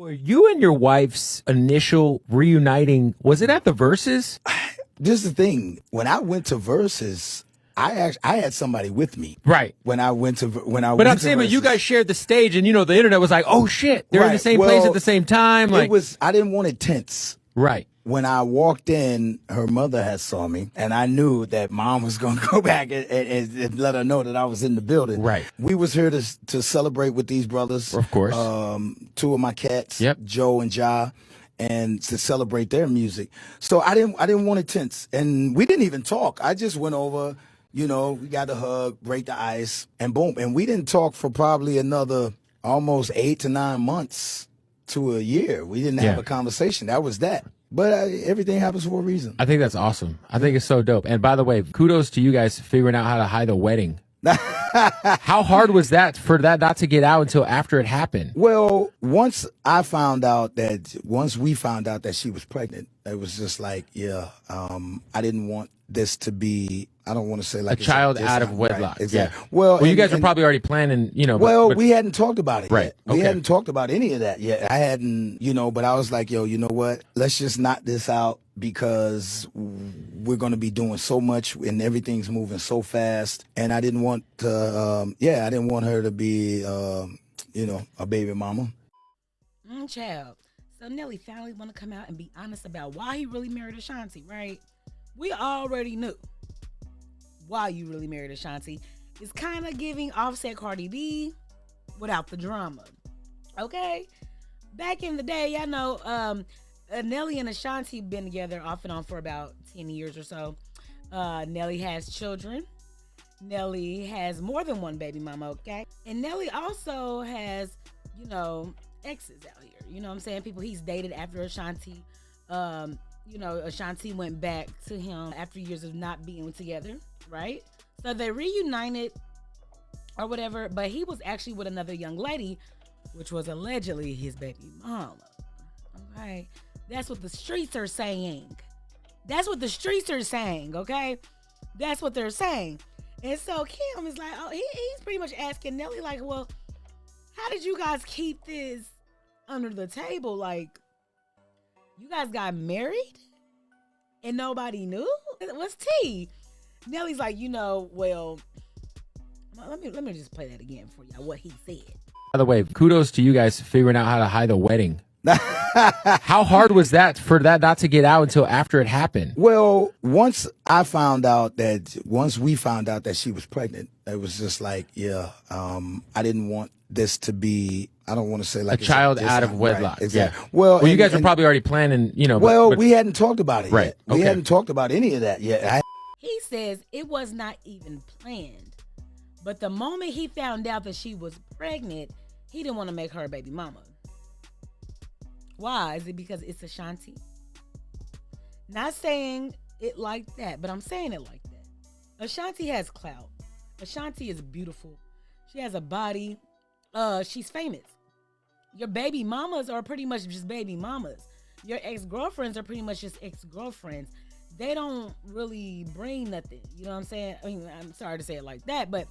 Were you and your wife's initial reuniting, was it at the Verses? This is the thing. When I went to Versus, I had somebody with me. Right. But I'm saying, but you guys shared the stage, and the internet was like, "Oh shit, they're in the same place at the same time." Like, I didn't want it tense. Right. When I walked in, her mother had saw me, and I knew that mom was going to go back and let her know that I was in the building. Right. We was here to celebrate with these brothers. Of course. Two of my cats, Yep. Joe and Ja, and to celebrate their music. So I didn't want it tense, and we didn't even talk. I just went over. We got the hug, break the ice, and boom. And we didn't talk for probably another almost 8 to 9 months to a year. We didn't have a conversation. That was that. But everything happens for a reason. I think that's awesome. I think it's so dope. And by the way, kudos to you guys figuring out how to hide the wedding. How hard was that for that not to get out until after it happened? Well, once we found out that she was pregnant, it was just like, I didn't want this to be, I don't want to say like a child out of wedlock. Right, exactly. Yeah. Well, you guys were probably already planning, Well, we hadn't talked about it yet. We hadn't talked about any of that yet. I hadn't, but I was like, yo, you know what? Let's just knock this out because we're going to be doing so much and everything's moving so fast. And I didn't want to, I didn't want her to be, a baby mama. Child. So Nelly finally want to come out and be honest about why he really married Ashanti, right? We already knew why you really married Ashanti. It's kind of giving Offset Cardi B without the drama. Okay? Back in the day, y'all know Nelly and Ashanti been together off and on for about 10 years or so. Nelly has children. Nelly has more than one baby mama, okay? And Nelly also has, exes out here. You know what I'm saying? People he's dated after Ashanti. Ashanti went back to him after years of not being together, right? So they reunited or whatever, but he was actually with another young lady, which was allegedly his baby mama. Okay? That's what the streets are saying. Okay? That's what they're saying. And so Kim is like, he's pretty much asking Nelly, like, well, how did you guys keep this under the table? Like, you guys got married and nobody knew? What's tea? Nelly's like, well, let me just play that again for y'all, what he said. By the way, kudos to you guys figuring out how to hide the wedding. How hard was that for that not to get out until after it happened? Well, once we found out that she was pregnant, it was just like, I didn't want this to be, I don't want to say like a child out of wedlock. Right, exactly. Yeah. Well, you guys were probably already planning, But we hadn't talked about it yet. Okay. We hadn't talked about any of that yet. He says it was not even planned. But the moment he found out that she was pregnant, he didn't want to make her a baby mama. Why? Is it because it's Ashanti? Not saying it like that, but I'm saying it like that. Ashanti has clout. Ashanti is beautiful. She has a body. She's famous. Your baby mamas are pretty much just baby mamas. Your ex-girlfriends are pretty much just ex-girlfriends. They don't really bring nothing. You know what I'm saying? I mean, I'm sorry to say it like that, but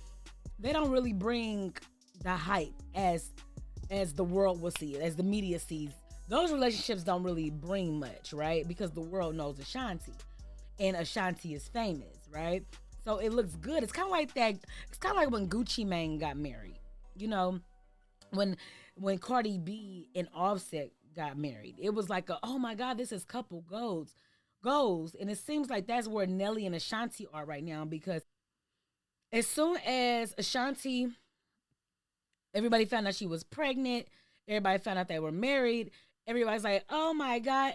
they don't really bring the hype as the world will see it, as the media sees. Those relationships don't really bring much, right? Because the world knows Ashanti, and Ashanti is famous, right? So it looks good. It's kind of like that. It's kind of like when Gucci Mane got married. When Cardi B and Offset got married, it was like oh my God, this is couple goals, and it seems like that's where Nelly and Ashanti are right now, because as soon as Ashanti, everybody found out she was pregnant, everybody found out they were married. Everybody's like, oh my God.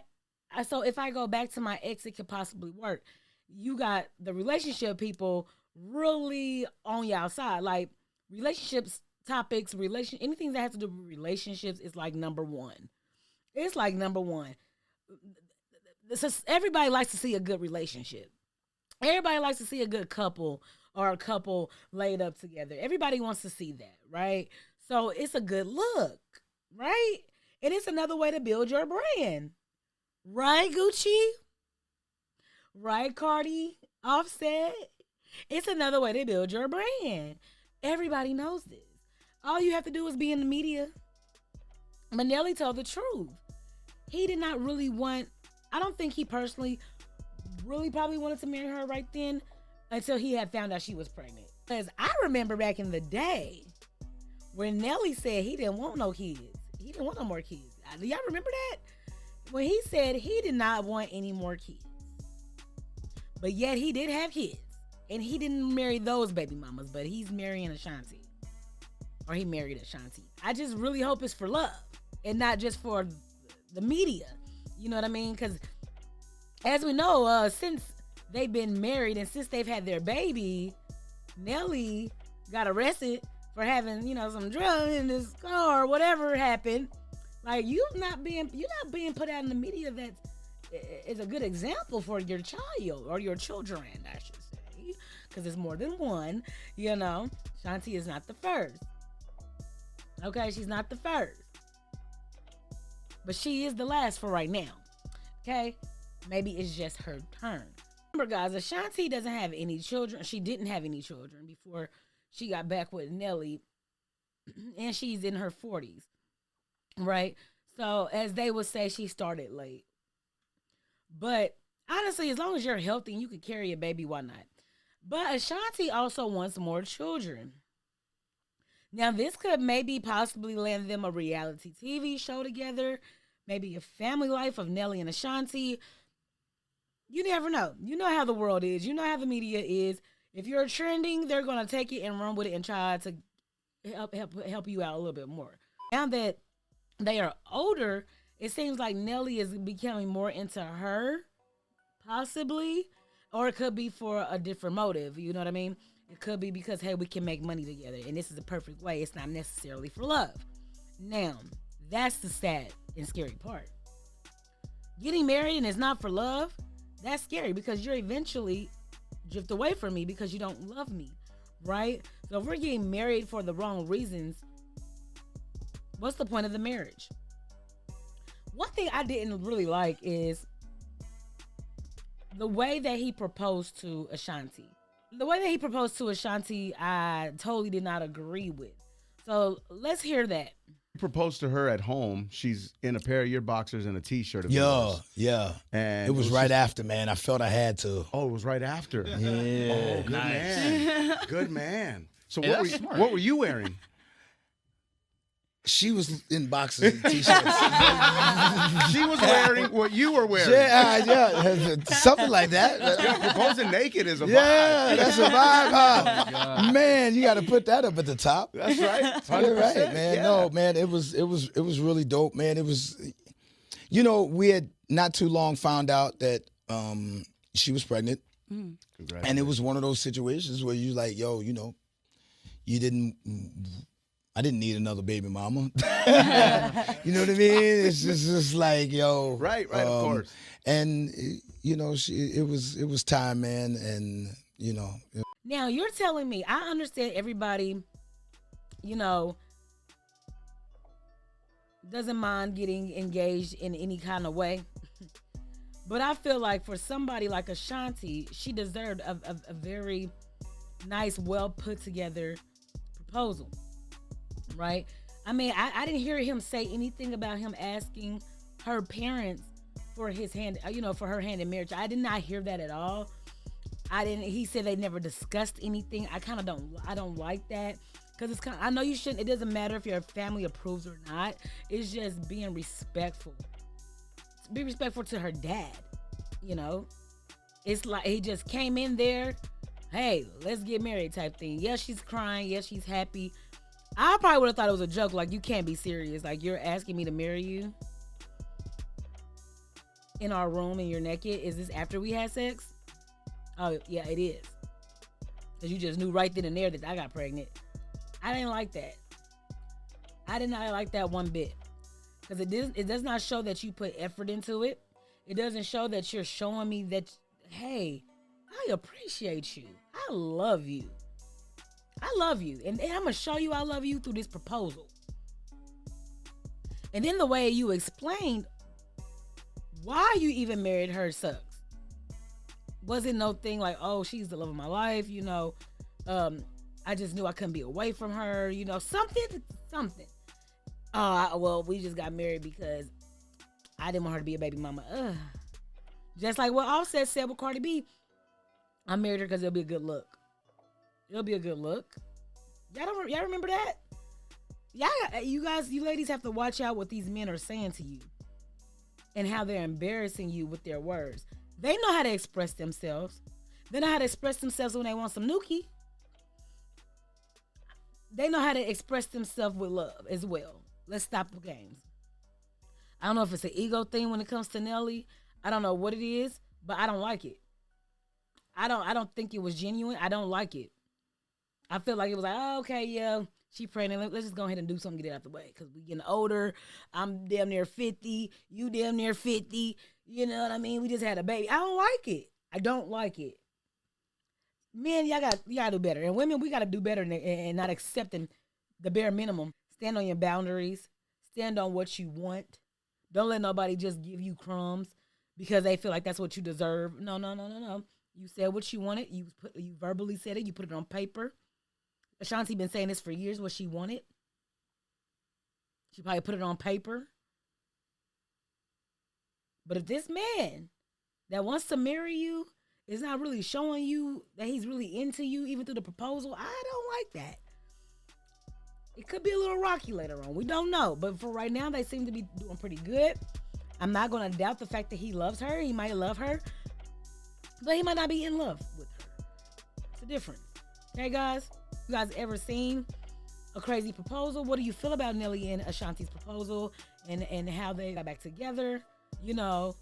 So if I go back to my ex, it could possibly work. You got the relationship people really on y'all side. Like relationships, topics, anything that has to do with relationships is like number one. It's like number one. Everybody likes to see a good relationship. Everybody likes to see a good couple or a couple laid up together. Everybody wants to see that, right? So it's a good look, right? And it's another way to build your brand. Right, Gucci? Right, Cardi? Offset? It's another way to build your brand. Everybody knows this. All you have to do is be in the media. But Nelly told the truth. He did not really want, I don't think he personally really probably wanted to marry her right then until he had found out she was pregnant. Because I remember back in the day when Nelly said he didn't want no kids. He didn't want no more kids. Do y'all remember that? When he said he did not want any more kids. But yet he did have kids. And he didn't marry those baby mamas, but he's marrying Ashanti. Or he married Ashanti. I just really hope it's for love and not just for the media. You know what I mean? Because as we know, since they've been married and since they've had their baby, Nelly got arrested for having, some drugs in his car or whatever happened. Like, you're not being put out in the media that is a good example for your child or your children, I should say, because it's more than one. Shanti is not the first. Okay, she's not the first, but she is the last for right now. Okay, maybe it's just her turn. Remember, guys, Ashanti doesn't have any children. She didn't have any children before she got back with Nelly, and she's in her 40s, right? So, as they would say, she started late. But honestly, as long as you're healthy and you can carry a baby, why not? But Ashanti also wants more children. Now, this could maybe possibly land them a reality TV show together, maybe a family life of Nelly and Ashanti. You never know. You know how the world is. You know how the media is. If you're trending, they're going to take it and run with it and try to help you out a little bit more. Now that they are older, it seems like Nelly is becoming more into her, possibly, or it could be for a different motive. You know what I mean? It could be because, hey, we can make money together, and this is a perfect way. It's not necessarily for love. Now, that's the sad and scary part. Getting married and it's not for love, that's scary because you're eventually drift away from me because you don't love me, right? So if we're getting married for the wrong reasons, what's the point of the marriage? One thing I didn't really like is the way that he proposed to Ashanti. The way that he proposed to Ashanti, I totally did not agree with. So let's hear that. He proposed to her at home. She's in a pair of ear boxers and a t-shirt. Yeah. And it was right after, man. I felt I had to. Oh, it was right after. Yeah. Oh, good man. Good man. So what were you wearing? She was in boxers and t-shirts. She was wearing what you were wearing. Yeah, something like that. Yeah, proposing naked is a vibe. Yeah, that's a vibe, huh? Oh, man, you got to put that up at the top. That's right. 100%, you're right, man. Yeah. No, man, it was really dope, man. It was, we had not too long found out that she was pregnant, and it was one of those situations where you like, yo, you didn't. I didn't need another baby mama. You know what I mean? It's just like, yo. Right, of course. And, it was time, man. And, Now, you're telling me, I understand everybody, doesn't mind getting engaged in any kind of way. But I feel like for somebody like Ashanti, she deserved a very nice, well put together proposal. Right? I mean, I didn't hear him say anything about him asking her parents for his hand, for her hand in marriage. I did not hear that at all. He said they never discussed anything. I don't like that. Because it's I know you shouldn't, it doesn't matter if your family approves or not. It's just being respectful. Be respectful to her dad, It's like he just came in there, hey, let's get married type thing. Yes, she's crying. Yes, she's happy. I probably would have thought it was a joke. Like, you can't be serious. Like, you're asking me to marry you in our room and you're naked. Is this after we had sex? Oh, yeah, it is. Because you just knew right then and there that I got pregnant. I didn't like that. I did not like that one bit. Because it does not show that you put effort into it. It doesn't show that you're showing me that, hey, I appreciate you. I love you. I love you. And I'm going to show you I love you through this proposal. And then the way you explained why you even married her sucks. Wasn't no thing like, oh, she's the love of my life, I just knew I couldn't be away from her, something. Well, we just got married because I didn't want her to be a baby mama. Ugh. Just like what Offset said with Cardi B. I married her because it'll be a good look. It'll be a good look. Y'all remember that? You ladies have to watch out what these men are saying to you and how they're embarrassing you with their words. They know how to express themselves. They know how to express themselves when they want some nookie. They know how to express themselves with love as well. Let's stop the games. I don't know if it's an ego thing when it comes to Nelly. I don't know what it is, but I don't like it. I don't think it was genuine. I don't like it. I feel like it was like, oh, okay, yeah, she pregnant. Let's just go ahead and do something, get it out the way. Because we getting older. I'm damn near 50. You damn near 50. You know what I mean? We just had a baby. I don't like it. I don't like it. Men, y'all gotta do better. And women, we gotta do better and not accepting the bare minimum. Stand on your boundaries. Stand on what you want. Don't let nobody just give you crumbs because they feel like that's what you deserve. No. You said what you wanted. You verbally said it. You put it on paper. Ashanti been saying this for years, what she wanted. She probably put it on paper. But if this man that wants to marry you is not really showing you that he's really into you, even through the proposal, I don't like that. It could be a little rocky later on. We don't know. But for right now, they seem to be doing pretty good. I'm not going to doubt the fact that he loves her. He might love her. But he might not be in love with her. It's a difference. Okay, guys? You guys ever seen a crazy proposal? What do you feel about Nelly and Ashanti's proposal and how they got back together? You know,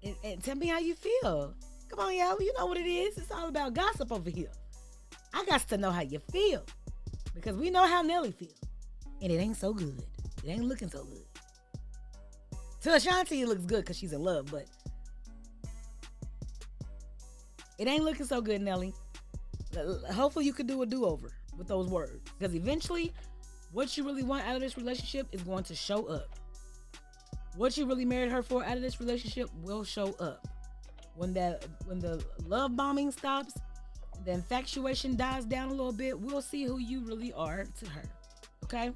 and tell me how you feel. Come on, y'all. You know what it is. It's all about gossip over here. I got to know how you feel because we know how Nelly feels. And it ain't so good. It ain't looking so good. To Ashanti, it looks good because she's in love, but it ain't looking so good, Nelly. Hopefully you could do a do-over with those words. Because eventually, what you really want out of this relationship is going to show up. What you really married her for out of this relationship will show up. When the love bombing stops, the infatuation dies down a little bit, we'll see who you really are to her. Okay?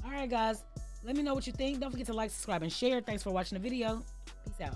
All right, guys. Let me know what you think. Don't forget to like, subscribe, and share. Thanks for watching the video. Peace out.